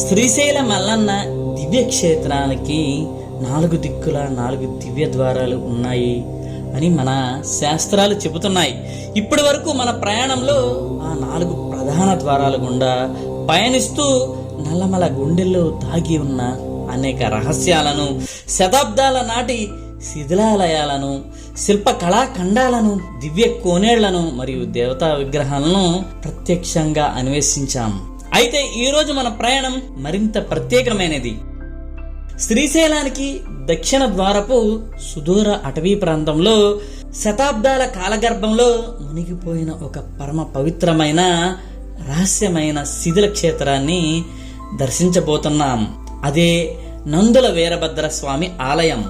శ్రీశైల మల్లన్న దివ్య క్షేత్రానికి 4 దిక్కుల 4 దివ్య ద్వారాలు ఉన్నాయి అని మన శాస్త్రాలు చెబుతున్నాయి. ఇప్పటి వరకు మన ప్రయాణంలో ఆ 4 ప్రధాన ద్వారాల గుండా పయనిస్తూ నల్లమల గుండెల్లో దాగి ఉన్న అనేక రహస్యాలను, శతాబ్దాల నాటి శిథిలాలయాలను, శిల్ప కళాఖండాలను, దివ్య కోనేళ్లను మరియు దేవతా విగ్రహాలను ప్రత్యక్షంగా అన్వేషించాం. అయితే ఈరోజు మన ప్రయాణం మరింత ప్రత్యేకమైనది. శ్రీశైలానికి దక్షిణ ద్వారపు సుదూర అటవీ ప్రాంతంలో శతాబ్దాల కాలగర్భంలో మునిగిపోయిన ఒక పరమ పవిత్రమైన రహస్యమైన శిథిల క్షేత్రాన్ని దర్శించబోతున్నాం. అదే నందుల వీరభద్ర స్వామి ఆలయం.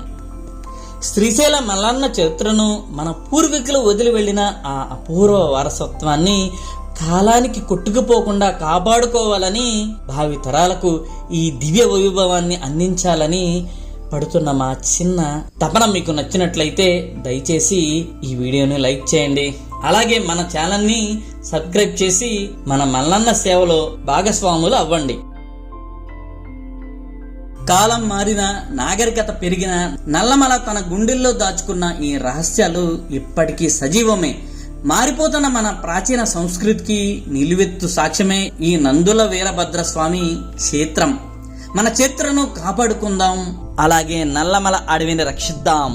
శ్రీశైల మల్లన్న చరిత్రను, మన పూర్వీకులు వదిలి వెళ్లిన ఆ అపూర్వ వారసత్వాన్ని కాలానికి కొట్టుకుపోకుండా కాపాడుకోవాలని, భావి తరాలకు ఈ దివ్య వైభవాన్ని అందించాలని పడుతున్న మా చిన్న తపన మీకు నచ్చినట్లయితే దయచేసి ఈ వీడియోని లైక్ చేయండి. అలాగే మన ఛానల్ని సబ్స్క్రైబ్ చేసి మన మల్లన్న సేవలో భాగస్వాములు అవ్వండి. కాలం మారిన, నాగరికత పెరిగిన, నల్లమల తన గుండెల్లో దాచుకున్న ఈ రహస్యాలు ఇప్పటికీ సజీవమే. మారిపోతున్న మన ప్రాచీన సంస్కృతికి నిలువెత్తు సాక్ష్యమే ఈ నందుల వీరభద్ర స్వామి క్షేత్రం. మన చరిత్రను కాపాడుకుందాం, అలాగే నల్లమల అడవిని రక్షిద్దాం.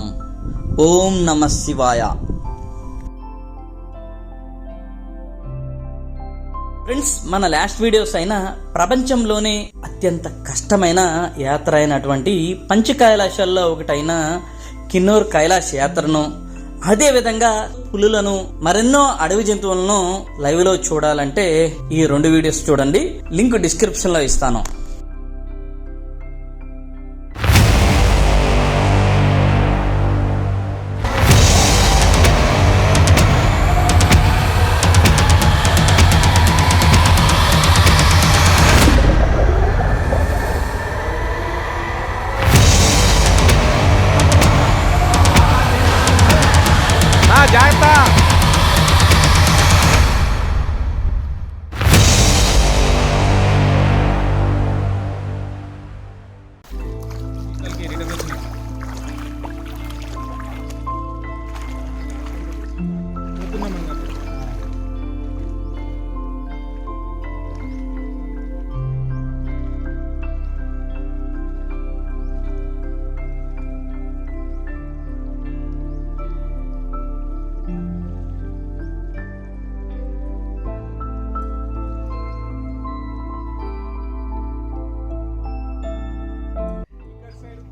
ఓం నమ శివాయ. ఫ్రెండ్స్, మన లాస్ట్ వీడియోస్ అయినా ప్రపంచంలోనే అత్యంత కష్టమైన యాత్ర అయినటువంటి పంచ కైలాసాల్లో ఒకటైన కిన్నూర్ కైలాష్ యాత్రను, అదే విధంగా పులులను, మరెన్నో అడవి జంతువులను లైవ్ లో చూడాలంటే ఈ 2 వీడియోస్ చూడండి. లింక్ డిస్క్రిప్షన్ లో ఇస్తాను.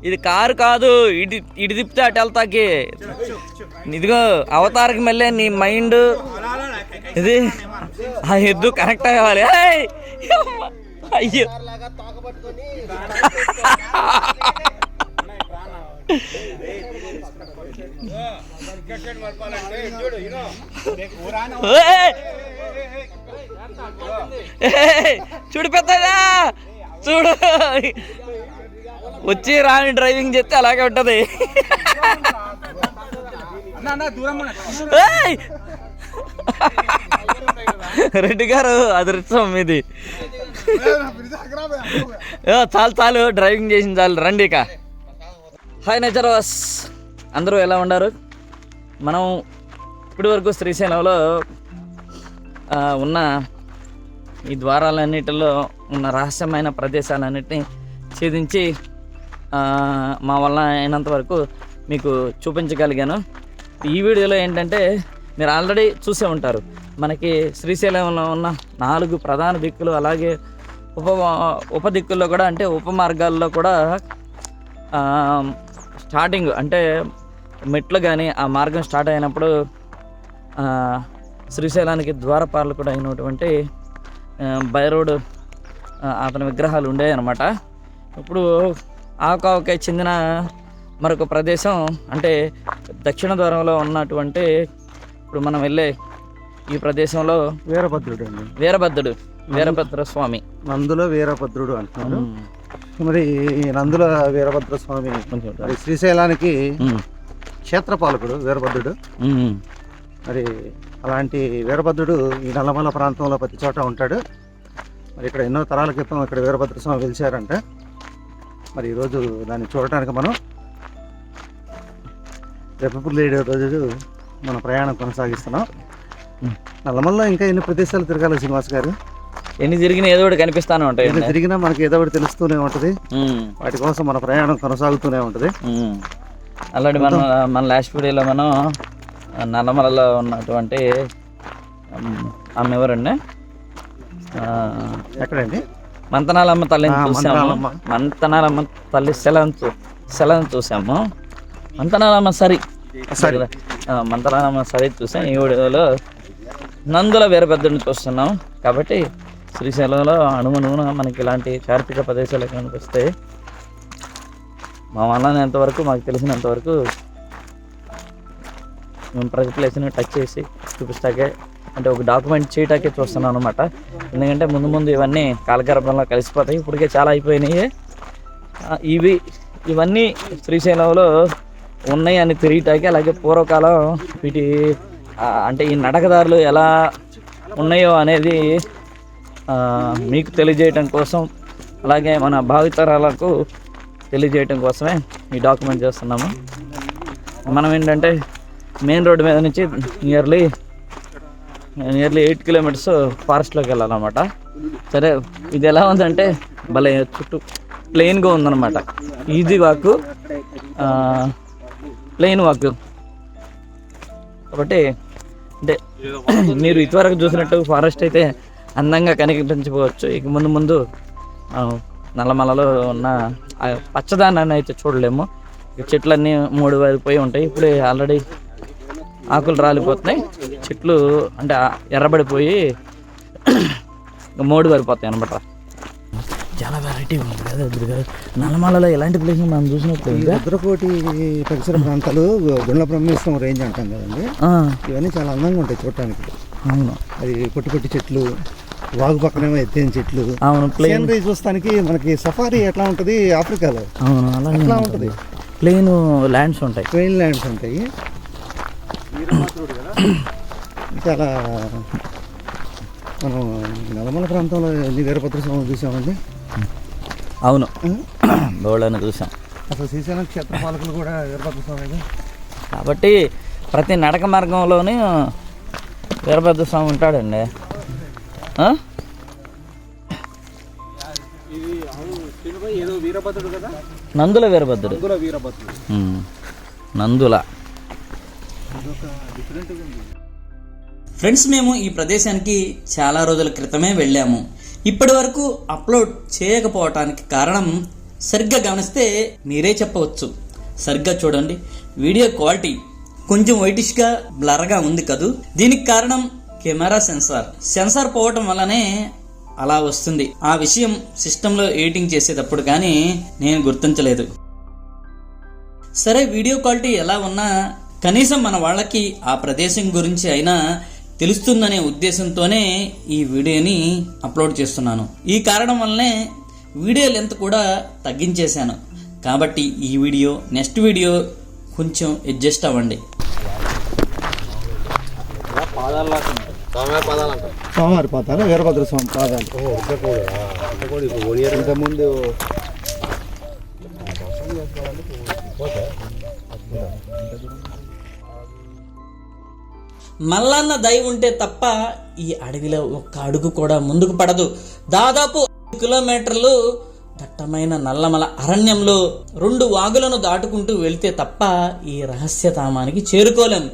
ఇది కారు కాదు, ఇటు తిప్పితే అటు వెళ్తాకి. ఇదిగో అవతారకి మళ్ళీ నీ మైండ్ ఇది ఆ ఎద్దు కనెక్ట్ అవ్వాలి. అయ్యో చూడు పెద్దగా చూడు, వచ్చి రాని డ్రైవింగ్ చేస్తే అలాగే ఉంటది. రెడ్డి గారు అదృష్టం మీది. చాలు డ్రైవింగ్ చేసింది చాలు, రండి ఇక. హాయ్ నేచర్వాస్, అందరూ ఎలా ఉన్నారు? మనం ఇప్పటి వరకు శ్రీశైలంలో ఉన్న ఈ ద్వారాలన్నిటిలో ఉన్న రహస్యమైన ప్రదేశాలన్నిటిని ఛేదించి మా వల్ల అయినంత వరకు మీకు చూపించగలిగాను. ఈ వీడియోలో ఏంటంటే, మీరు ఆల్రెడీ చూసే ఉంటారు, మనకి శ్రీశైలంలో ఉన్న 4 ప్రధాన దిక్కులు, అలాగే ఉప దిక్కుల్లో కూడా, అంటే ఉప మార్గాల్లో కూడా స్టార్టింగ్ అంటే మెట్లు కానీ ఆ మార్గం స్టార్ట్ అయినప్పుడు శ్రీశైలానికి ద్వారపాలకుడు అయినటువంటి భైరవుడు అతని విగ్రహాలు ఉండేవి అన్నమాట. ఇప్పుడు ఆకావకే చెందిన మరొక ప్రదేశం, అంటే దక్షిణ ద్వారంలో ఉన్నటువంటి ఇప్పుడు మనం వెళ్ళే ఈ ప్రదేశంలో వీరభద్ర స్వామి, నందుల వీరభద్రుడు అంటున్నారు. మరి నందుల వీరభద్ర స్వామి మరి శ్రీశైలానికి క్షేత్రపాలకుడు వీరభద్రుడు. మరి అలాంటి వీరభద్రుడు ఈ నల్లమల ప్రాంతంలో ప్రతి చోట ఉంటాడు. మరి ఇక్కడ ఎన్నో తరాల క్రితం ఇక్కడ వీరభద్ర స్వామి వెలిచారంట. మరి ఈరోజు దాన్ని చూడటానికి మనం రిపబ్లిక్ డే రోజు మన ప్రయాణం కొనసాగిస్తున్నాం. నల్లమల్లో ఇంకా ఎన్ని ప్రదేశాలు తిరగాలి శ్రీనివాస్ గారు? ఎన్ని తిరిగినా ఏదో ఒకటి కనిపిస్తానే ఉంటాయి. ఎన్ని తిరిగినా మనకి ఏదో ఒకటి తెలుస్తూనే ఉంటుంది. వాటి కోసం మన ప్రయాణం కొనసాగుతూనే ఉంటుంది. ఆల్రెడీ మన లాస్ట్ వీడియోలో మనం నల్లమలలో ఉన్నటువంటి ఆమె ఎవరండి, ఎక్కడండి, మంతనాలమ్మ తల్లిని చూసాము. మంతనాలమ్మ తల్లి సెలను చూసాము. మంతనాలమ్మ మంతనాలమ్మ సరి చూసాం. ఈ వీడియోలో నందుల వీరభద్రుడిని చూస్తున్నాం. కాబట్టి శ్రీశైలంలో అణువణువున మనకి ఇలాంటి చారిత్రక ప్రదేశాలు కనిపిస్తే మా వల్ల ఎంతవరకు మాకు తెలిసినంతవరకు మేము ప్రతి ప్లేస్ని టచ్ చేసి చూపిస్తాకే, అంటే ఒక డాక్యుమెంట్ చేయటాకే చూస్తున్నాం అనమాట. ఎందుకంటే ముందు ఇవన్నీ కాలగర్భంలో కలిసిపోతాయి. ఇప్పటికే చాలా అయిపోయినాయి. ఇవన్నీ శ్రీశైలంలో ఉన్నాయి అని తిరిగిటాకే. అలాగే పూర్వకాలం వీటి అంటే ఈ నడకదారులు ఎలా ఉన్నాయో అనేది మీకు తెలియజేయటం కోసం, అలాగే మన భావితరాలకు తెలియజేయటం కోసమే ఈ డాక్యుమెంట్ చేస్తున్నాము. మనం ఏంటంటే మెయిన్ రోడ్డు మీద నుంచి నియర్లీ 8 కిలోమీటర్స్ ఫారెస్ట్లోకి వెళ్ళాలన్నమాట. సరే, ఇది ఎలా ఉందంటే భలే చుట్టూ ప్లెయిన్గా ఉందన్నమాట. Easy walk, plain walk. కాబట్టి అంటే మీరు ఇదివరకు చూసినట్టు ఫారెస్ట్ అయితే అందంగా కనిపించవచ్చు. ఇక ముందు నల్లమలలో ఉన్న పచ్చదానాన్ని అయితే చూడలేము. చెట్లన్నీ 3 వారిపోయి ఉంటాయి. ఇప్పుడు ఆల్రెడీ ఆకులు రాలిపోతున్నాయి. చెట్లు అంటే ఎర్రబడిపోయి 3 వారిపోతాయి అనమాట. చాలా వెరైటీ ఉంది కదా నల్లమలలో. ఎలాంటి ప్లేస్ మనం చూసినట్టు భద్రకోటి పరిసర ప్రాంతాలు గుండ్ల బ్రహ్మేశ్వరం రేంజ్ అంటాం కదండి. ఇవన్నీ చాలా అందంగా ఉంటాయి చూడటానికి. అవును, అది పొట్టి చెట్లు, వాగు పక్కనేమో ఎత్తైన చెట్లు. అవును, ప్లేన్ చూస్తానికి మనకి సఫారీ ఎట్లా ఉంటుంది ఆఫ్రికాలో. అవును, అలా ఉంటుంది. ప్లెయిన్ ల్యాండ్స్ ఉంటాయి. ప్లెయిన్ ల్యాండ్స్ ఉంటాయి. చాలా మనం నల్లమల ప్రాంతంలో ఎన్ని వీరభద్ర స్వామి చూసామండి. అవును, బోళ్ళని చూసాం. అసలు శ్రీశైలం క్షేత్ర పాలకులు కూడా వీరభద్ర స్వామి. కాబట్టి ప్రతి నడక మార్గంలోనే వీరభద్ర స్వామి ఉంటాడండి. నందుల వీరభద్రుడు. నందుల. ఫ్రెండ్స్, మేము ఈ ప్రదేశానికి చాలా రోజుల క్రితమే వెళ్ళాము. ఇప్పటి వరకు అప్లోడ్ చేయకపోవటానికి కారణం సరిగ్గా గమనిస్తే మీరే చెప్పవచ్చు. సరిగ్గా చూడండి, వీడియో క్వాలిటీ కొంచెం వైటిష్గా బ్లర్గా ఉంది కదూ. దీనికి కారణం కెమెరా సెన్సార్ పోవటం వల్లనే అలా వస్తుంది. ఆ విషయం సిస్టంలో ఎడిటింగ్ చేసేటప్పుడు కానీ నేను గుర్తించలేదు. సరే, వీడియో క్వాలిటీ ఎలా ఉన్నా కనీసం మన వాళ్ళకి ఆ ప్రదేశం గురించి అయినా తెలుస్తుందనే ఉద్దేశంతోనే ఈ వీడియోని అప్లోడ్ చేస్తున్నాను. ఈ కారణం వల్లనే వీడియో లెంత్ కూడా తగ్గించేశాను. కాబట్టి ఈ వీడియో, నెక్స్ట్ వీడియో కొంచెం అడ్జస్ట్ అవ్వండి. స్వామివారి పాదాలు, వీరభద్ర స్వామి పాదాలు. ఇంతకుముందు మల్లన్న దయ ఉంటే తప్ప ఈ అడవిలో ఒక్క అడుగు కూడా ముందుకు పడదు. దాదాపు 5 కిలోమీటర్లు దట్టమైన నల్లమల అరణ్యంలో 2 వాగులను దాటుకుంటూ వెళ్తే తప్ప ఈ రహస్యధామానికి చేరుకోలేం.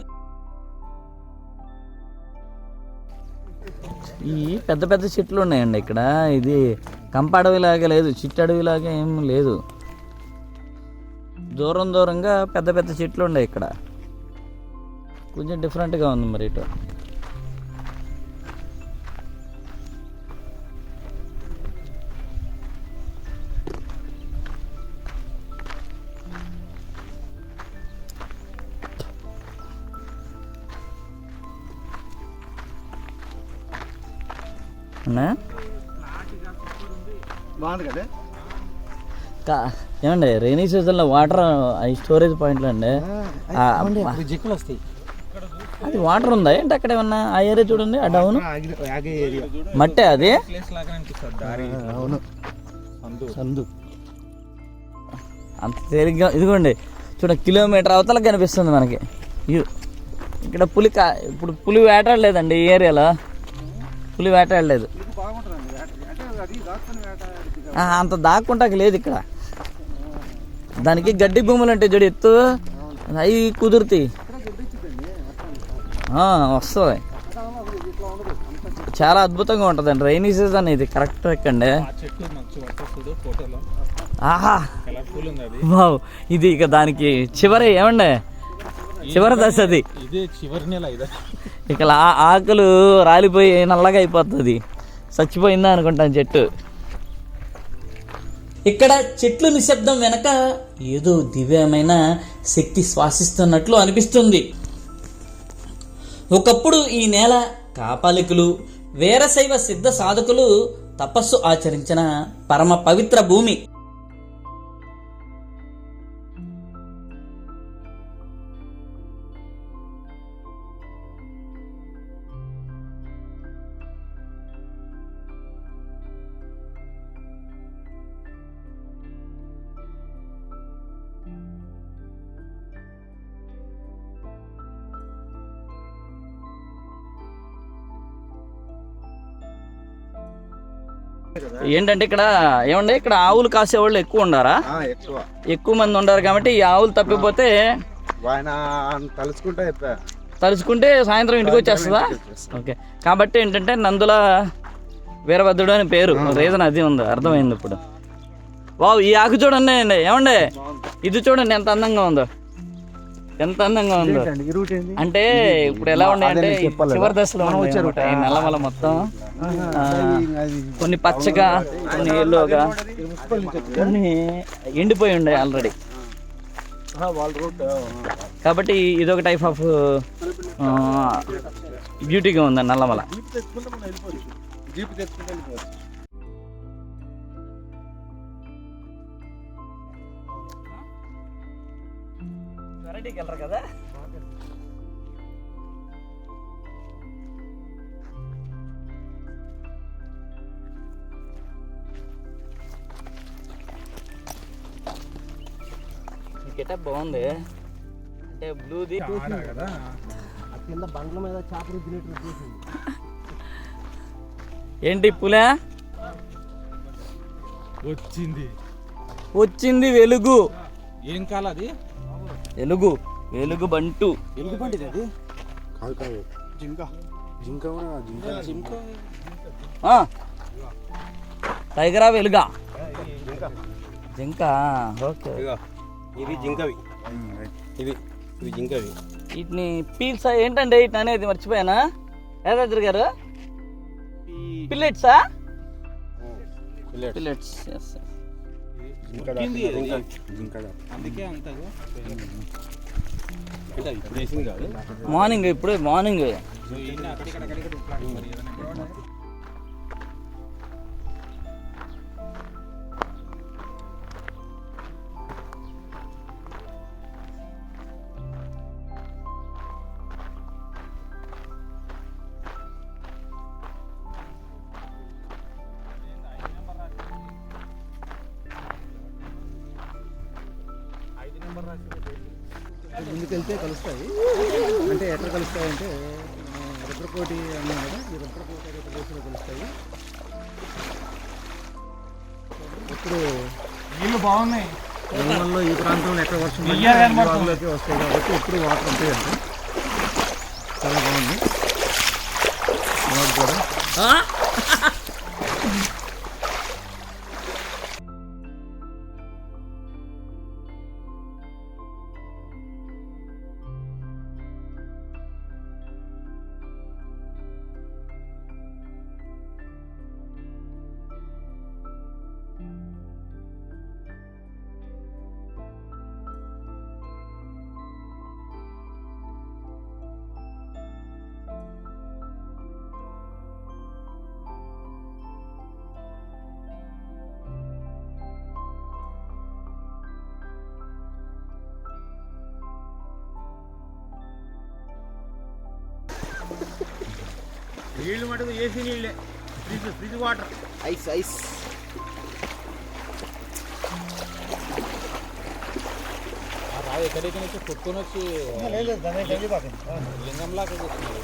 ఈ పెద్ద చెట్లు ఉన్నాయండి ఇక్కడ. ఇది కంపడవిలాగా లేదు, చిట్టడవిలాగా ఏం లేదు. దూరంగా పెద్ద చెట్లు ఉన్నాయి ఇక్కడ. కొంచెం డిఫరెంట్గా ఉంది మరి ఇటు. బాగుంది కదా. ఏమండి రైనీ సీజన్లో వాటర్ స్టోరేజ్ పాయింట్లు అండి. జిక్కులు వస్తాయి. అది వాటర్ ఉందా ఏంటి అక్కడ ఏమన్నా? ఆ ఏరియా చూడండి, ఆ డౌన్ మట్టే అది. అవును, సందు అంత తేలిగ్గా. ఇదిగోండి చూడ, కిలోమీటర్ అవతలకు కనిపిస్తుంది మనకి. ఇక్కడ ఇప్పుడు పులి వేటాడలేదండి ఈ ఏరియాలో, పులి వేటాడలేదు. అంత దాక్కుంటాకి లేదు ఇక్కడ. దానికి గడ్డి భూములు అంటే చూడు, ఎత్తు అవి కుదురుతాయి, వస్తుంది. చాలా అద్భుతంగా ఉంటుందండి రైనీ సీజన్ ఇది. కరెక్ట్ ఎక్కండి. ఆహా వావ్, ఇది ఇక దానికి చివరి ఏమండే, చివరి దశ అది. ఇక ఆకులు రాలిపోయి నల్లగా అయిపోతుంది, చచ్చిపోయిందా అనుకుంటాను చెట్టు. ఇక్కడ చెట్లు నిశ్శబ్దం వెనక ఏదో దివ్యమైన శక్తి శ్వాసిస్తున్నట్లు అనిపిస్తుంది. ఒకప్పుడు ఈ నేల కాపాలికులు, వీరశైవ సిద్ధ సాధకులు తపస్సు ఆచరించిన పరమ పవిత్ర భూమి. ఏంటంటే ఇక్కడ ఏమండి, ఇక్కడ ఆవులు కాసేవాళ్ళు ఎక్కువ ఉండారా? ఎక్కువ మంది ఉండారు కాబట్టి ఈ ఆవులు తప్పిపోతే తలుచుకుంటే సాయంత్రం ఇంటికి వచ్చేస్తుందా? ఓకే, కాబట్టి ఏంటంటే నందుల వీరభద్రుడు అని పేరు, రీజన్ అది ఉంది, అర్థమైంది ఇప్పుడు. వావ్, ఈ ఆకు చూడండి ఏమండి, ఇది చూడండి ఎంత అందంగా ఉందో, ఎంత అందంగా ఉందో. అంటే ఇప్పుడు ఎలా ఉండే అంటే చివరి దశలో నల్లమల మొత్తం కొన్ని పచ్చగా, కొన్ని ఎల్లోగా, కొన్ని ఎండిపోయి ఉండే ఆల్రెడీ. కాబట్టి ఇదొక టైప్ ఆఫ్ బ్యూటీగా ఉంది నల్లమల. వెరైటీకి వెళ్ళరు కదా. గెటప్ బాగుంది, అంటే బ్లూది కింద బంగ్ల మీద చేపలు ఏంటి పులా వచ్చింది వెలుగు. ఏం కాల అది? వెలుగు, వెలుగు బంటు. వెలుగు బంటి అది టైగరా వెలుగా? జింక. ఓకే, ఇవి జింకవి, ఇవి జింకవి. వీటిని పీల్స్ ఏంటంటే వీటిని అనేది మర్చిపోయానా యాదాద్రి గారు? పిల్లెట్సా? పిల్లెట్స్. అందుకే మార్నింగ్, ఇప్పుడు మార్నింగ్. ముందుకెళ్తే కలుస్తాయి. అంటే ఎట్లా కలుస్తాయి అంటే రుద్రకోటి అన్నాం కదా, ఈ రుద్రకోటి అనే ప్రదేశంలో కలుస్తాయి. ఇప్పుడు నీళ్ళు బాగున్నాయి. తెలంగాణలో ఈ ప్రాంతంలో ఎక్కడ వర్షం వాగులోకి వస్తాయి కాబట్టి ఎప్పుడు వాటర్ ఉంటాయండి. చాలా బాగుంది వాటర్ కూడా. నీళ్ళు మటుకు ఏసీ నీళ్ళే, ఫ్రిడ్జ్ వాటర్. Ice ice. రాదు ఎక్కడికి నుంచి కొట్టుకొని వచ్చి లింగంలాగా కూర్చున్నారు.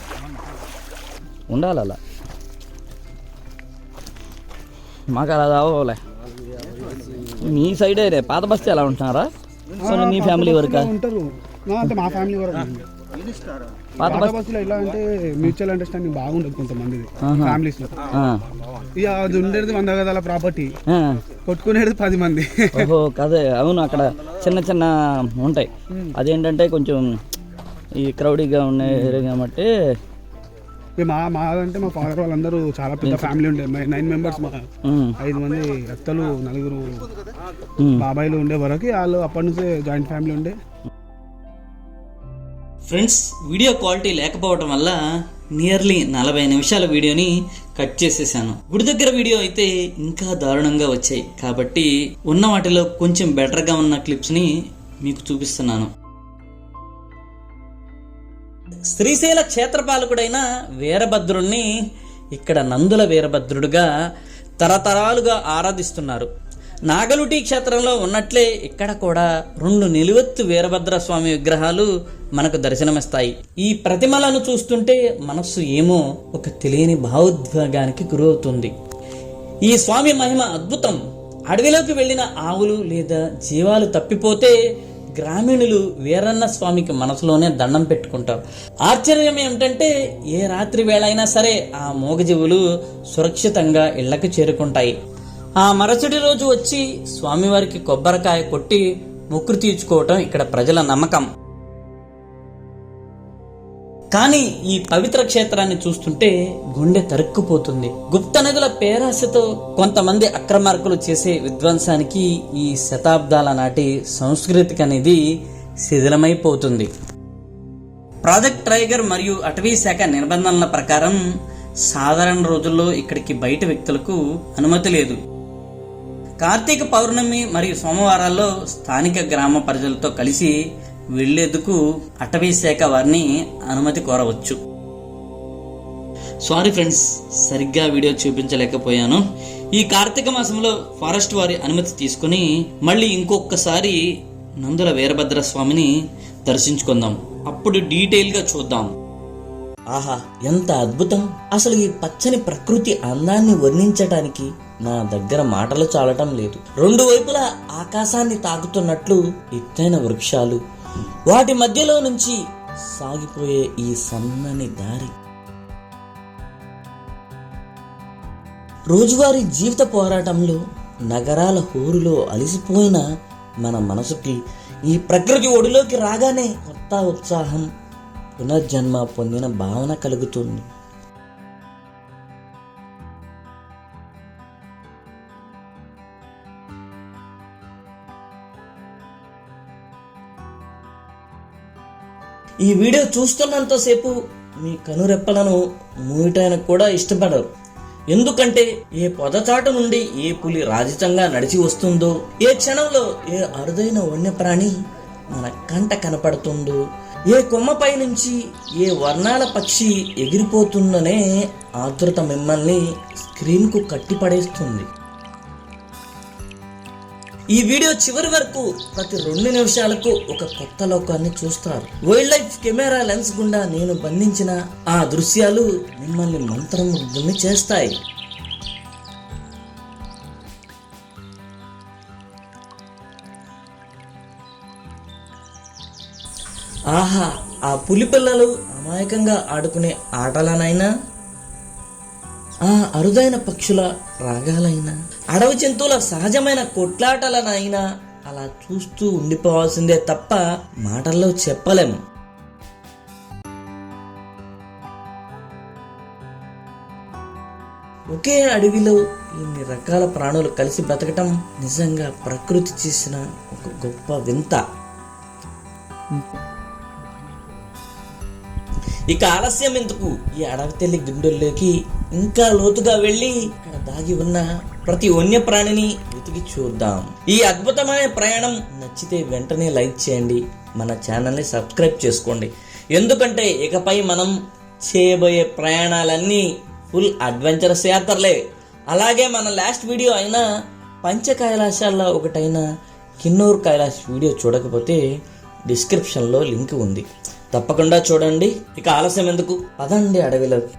ఉండాలి అలా, మాకు అలా కావాలే. మీ సైడే రే పాత బస్తీ ఎలా ఉంటున్నారా? సో మీ ఫ్యామిలీ వరకు ఉంటారు అంటే మా ఫ్యామిలీ వరకు పాత పాత బస్సులో ఎలా అంటే మ్యూచువల్ అండర్స్టాండింగ్ బాగుండదు కొంతమంది ఫ్యామిలీస్ లో. ఇక అది ఉండేది 100 గదాల ప్రాపర్టీ, కొట్టుకునేది 10 మంది. ఓహో కదే, అవును అక్కడ చిన్న చిన్న ఉంటాయి. అదేంటంటే కొంచెం ఈ క్రౌడీగా ఉండే ఏరియా కాబట్టి. మాదంటే మా ఫాదర్ వాళ్ళందరూ చాలా పెద్ద ఫ్యామిలీ ఉండే, 9 మెంబర్స్. మా 5 మంది అత్తలు, 4 బాబాయిలు ఉండే వరకు వాళ్ళు అప్పటి నుంచే జాయింట్ ఫ్యామిలీ ఉండే. ఫ్రెండ్స్, వీడియో క్వాలిటీ లేకపోవడం వల్ల నియర్లీ 40 నిమిషాల వీడియోని కట్ చేసేసాను. గుడి దగ్గర వీడియో అయితే ఇంకా దారుణంగా వచ్చాయి కాబట్టి ఉన్న వాటిలో కొంచెం బెటర్గా ఉన్న క్లిప్స్ని మీకు చూపిస్తున్నాను. శ్రీశైల క్షేత్రపాలకుడైన వీరభద్రుణ్ణి ఇక్కడ నందుల వీరభద్రుడుగా తరతరాలుగా ఆరాధిస్తున్నారు. నాగలుటి క్షేత్రంలో ఉన్నట్లే ఇక్కడ కూడా 2 నిలువెత్తు వీరభద్ర స్వామి విగ్రహాలు మనకు దర్శనమిస్తాయి. ఈ ప్రతిమలను చూస్తుంటే మనస్సు ఏమో ఒక తెలియని భావోద్వేగానికి గురవుతుంది. ఈ స్వామి మహిమ అద్భుతం. అడవిలోకి వెళ్ళిన ఆవులు లేదా జీవాలు తప్పిపోతే గ్రామీణులు వీరన్న స్వామికి మనసులోనే దండం పెట్టుకుంటారు. ఆశ్చర్యం ఏమిటంటే ఏ రాత్రి వేళ అయినా సరే ఆ మూగజీవులు సురక్షితంగా ఇళ్లకు చేరుకుంటాయి. ఆ మరుసటి రోజు వచ్చి స్వామివారికి కొబ్బరికాయ కొట్టి మొక్కులు తీర్చుకోవటం ఇక్కడ ప్రజల నమ్మకం. కానీ ఈ పవిత్ర క్షేత్రాన్ని చూస్తుంటే గుండె తరుక్కుపోతుంది. గుప్త నిధుల పేరాశతో కొంతమంది అక్రమార్కులు చేసే విధ్వంసానికి ఈ శతాబ్దాల నాటి సంస్కృతికి అనేది శిథిలమైపోతుంది. ప్రాజెక్ట్ టైగర్ మరియు అటవీ శాఖ నిబంధనల ప్రకారం సాధారణ రోజుల్లో ఇక్కడికి బయట వ్యక్తులకు అనుమతి లేదు. కార్తీక పౌర్ణమి మరియు సోమవారాల్లో స్థానిక గ్రామ ప్రజలతో కలిసి వెళ్లేందుకు అటవీ శాఖ వారిని అనుమతి కోరవచ్చు. సారీ ఫ్రెండ్స్, సరిగ్గా వీడియో చూపించలేకపోయాను. ఈ కార్తీక మాసంలో ఫారెస్ట్ వారి అనుమతి తీసుకుని మళ్ళీ ఇంకొకసారి నందుల వీరభద్ర స్వామిని దర్శించుకుందాం. అప్పుడు డీటెయిల్గా చూద్దాం. ఆహా, ఎంత అద్భుతం! అసలు ఈ పచ్చని ప్రకృతి అందాన్ని వర్ణించటానికి నా దగ్గర మాటలు చాలటం లేదు. 2 వైపులా ఆకాశాన్ని తాకుతున్నట్లు ఎత్తైన వృక్షాలు, వాటి మధ్యలో నుంచి సాగిపోయే ఈ సన్నని దారి. రోజువారీ జీవిత పోరాటంలో నగరాల హోరులో అలసిపోయిన మన మనసుకి ఈ ప్రకృతి ఒడిలోకి రాగానే కొత్త ఉత్సాహం, పునర్జన్మ పొందిన భావన కలుగుతుంది. ఈ వీడియో చూస్తున్నంతసేపు మీ కనురెప్పలను మూయటానికి కూడా ఇష్టపడరు. ఎందుకంటే ఏ పొదచాటు నుండి ఏ పులి రాజితంగా నడిచి వస్తుందో, ఏ క్షణంలో ఏ అరుదైన వన్యప్రాణి మన కంట కనపడుతుందో, ఏ కొమ్మపై నుంచి ఏ వర్ణాల పక్షి ఎగిరిపోతుందనే ఆతృత మిమ్మల్ని స్క్రీన్కు కట్టిపడేస్తుంది. ఈ వీడియో చివరి వరకు ప్రతి 2 నిమిషాలకు ఒక కొత్త లోకాన్ని చూస్తారు. వైల్డ్ లైఫ్ కెమెరా లెన్స్ గుండా నేను బంధించిన ఆ దృశ్యాలు మిమ్మల్ని మంత్రముగ్ధుల్ని చేస్తాయి. ఆహా, ఆ పులి పిల్లలు అమాయకంగా ఆడుకునే ఆటలనైనా, ఆ అరుదైన పక్షుల రాగాలైనా, అడవి జంతువుల సహజమైన కొట్లాటలనైనా అలా చూస్తూ ఉండిపోవాల్సిందే తప్ప మాటల్లో చెప్పలేము. ఒకే అడవిలో ఇన్ని రకాల ప్రాణులు కలిసి బ్రతకటం నిజంగా ప్రకృతి చేసిన ఒక గొప్ప వింత. ఇక ఆలస్యం ఎందుకు, ఈ అడవి తల్లి గుండెల్లోకి ఇంకా లోతుగా వెళ్ళి అక్కడ దాగి ఉన్న ప్రతి వన్యప్రాణిని వెతికి చూద్దాం. ఈ అద్భుతమైన ప్రయాణం నచ్చితే వెంటనే లైక్ చేయండి, మన ఛానల్ని సబ్స్క్రైబ్ చేసుకోండి. ఎందుకంటే ఇకపై మనం చేయబోయే ప్రయాణాలన్నీ ఫుల్ అడ్వెంచరస్ యాత్రలే. అలాగే మన లాస్ట్ వీడియో అయిన పంచ కైలాసాల్లో ఒకటైన కిన్నూరు కైలాష్ వీడియో చూడకపోతే డిస్క్రిప్షన్లో లింక్ ఉంది, తప్పకుండా చూడండి. ఇక ఆలస్యం ఎందుకు, పదండి అడవిలోకి.